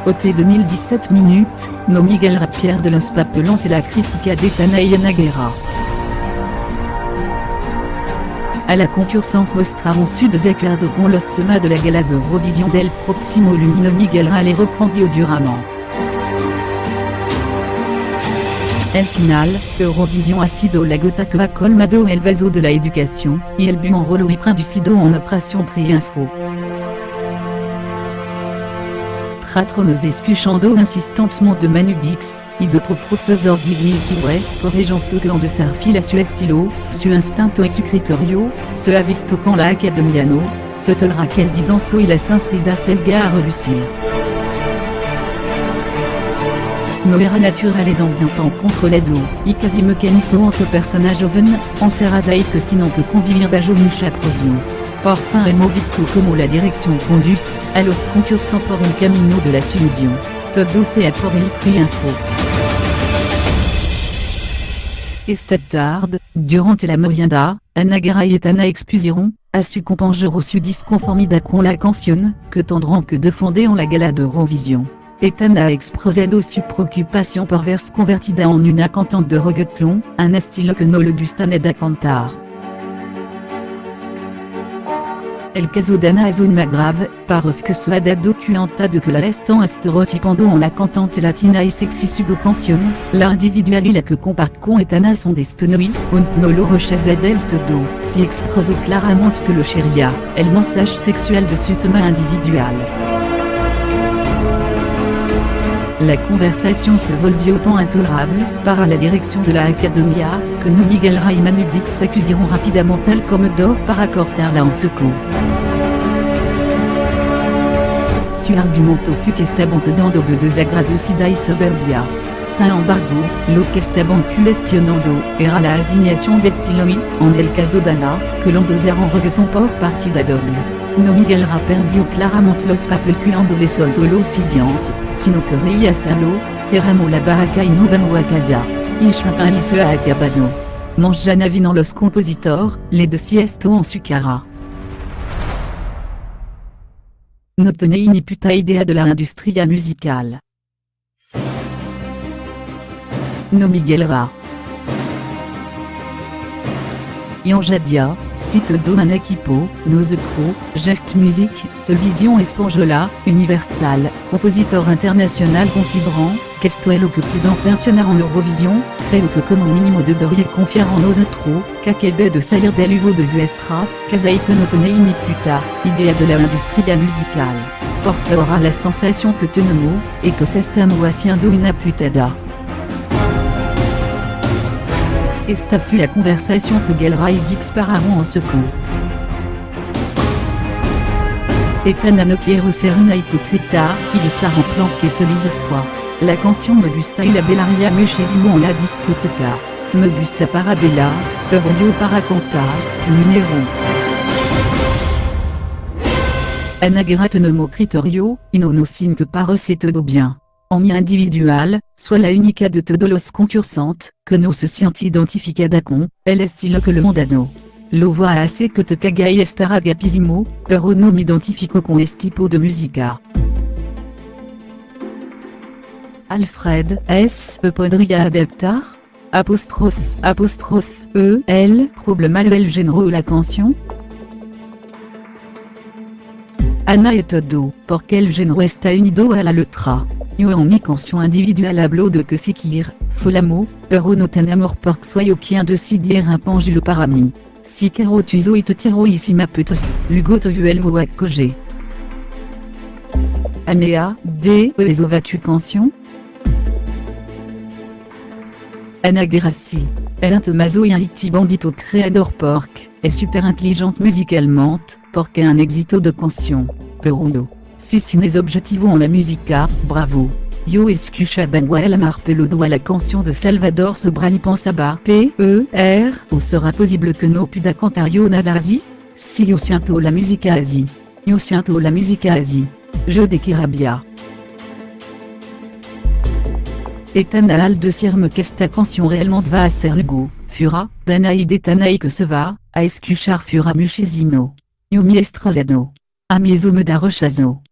Ôté 2017 minutes, no Miguel Rapierre de los Papelons et la critica d'Etana y Ana Guerra. A la concursante mostraron su desacuerdo con los temas de la gala de Eurovisión del próximo lunes. Miguel Ra le reprendió duramente. El final, Eurovisión ha sido la gota que ha colmado el vaso de la educación, y el but en rôle du sido en Opération Triunfo. Tratre nos escuchando insistentement de Manu Dix, y de profesor Guilherme Kibre, corrigiendo que de ser fila su estilo, su instinto y su criterio, se ha visto con la academiano, se tolera qu'elle disant so y la sinceridad selga a relucir. No era naturales ambientant contre l'ado, y quasi mécanico entre personnages joven, encerrada y que sinon que convivir bajo mucha presión. Por fin hemos visto como la dirección conduce a los concursantes por un camino de la sumisión. Todo sea por el triunfo. Esta tarde, durante la merienda, Ana Guerra y Etana expusieron, a su compañero su disconformidad con la canción, que tendrán que defender en la gala de Eurovisión. Etana ha expresado su preocupación por verse convertida en una cantante de reggaeton, un estilo que no le gusta nada cantar. El caso de Ana es un más grave, parce que se ha dado cuenta de que la están estereotipando en la cantante latina y sexy su canción, la individual y la que comparte con Etana son destino y, no lo rechaza del todo, si expresó claramente que lo quería, el mensaje sexual de su tema individual. La conversation se volvió tan intolérable, para la direction de la Academia, que no Miguel Ra y Manu Dix s'accudiront rapidement tal comme d'or para cortarla en secours. Su argumento fut que estaban quedando de desagradacidad y soberbia. Sin embargo, lo que estaban cuestionando, era la asignación de estilo y, en el caso de Ana, que l'endosaron reggaeton por partida doble. No Miguel Ra perdió claramente los papeles cuando le soltó lo siguiente, sino que reía hacerlo, cerramos la baraca y no vamos a casa. Y Chopin y se ha acabado. Mañana vienen los compositores, les deux esto en su cara. No tenéis ni puta idea de la industria musical. No Miguel Ra. Y en Jadia, site do un equipo, nos pro, geste musique, télévision española, universal, compositor international considerant, que esto es lo que pueden funcionar en Eurovisión, creo que como mínimo debería confiar en nosotros, que acabé de salir del uvo de vuestra, casa y que no tenéis ni puta idea de la industria musical. Porque ahora la sensación que tenemos, es que se estamos haciendo una putada. Esta fut la conversation que Miguel Ra y Dix pararon en secours. Etana no quiero ser una hipócrita, y estar en plan que feliz espoir. La canción me gusta y la bailaría muchísimo en la discoteca. Me gusta para bailar, pero yo para cantar, número. Ana Guerra tenemos criterio, y no nos sin que parece todo bien. En mi individual, soit la única de todos los concursantes, que no se siente identificada con, el estilo que le mondano. Lo voy hace que te caga y estar agapísimo, pero no me identifico con este tipo de música. Alfred S. podría adaptar? El problema el género o la canción? Ana et todo, porque el género está unido a la letra. Yo en mi canción individual hablo de que si quiere, folamo, pero no tenemos por soy quien decidir un penjulo para mí. Si quiero tuzo y te tiro y si m'apetos, luego te vuelvo a coger. Anea, de eso va tu canción? Ana Guerra si. Elle est mazo y un iti bandito creador porque, est super intelligente musicalement, porque un éxito de canción. Pero no. Si cines objetivo en la música, bravo. Yo escuchaba el amar peludo a la canción de Salvador Sobral y pensaba P.E.R. ¿O será posible que no pueda cantar yo nada así? Si yo siento la música así. Yo siento la música así. Je de Kirabia. Etana al decirme que esta canción realmente va a ser algo, fura, d'Ana y d'Etana y que se va, a escuchar fura muchísimo. Yo me estresado. A mi eso me da rechazo.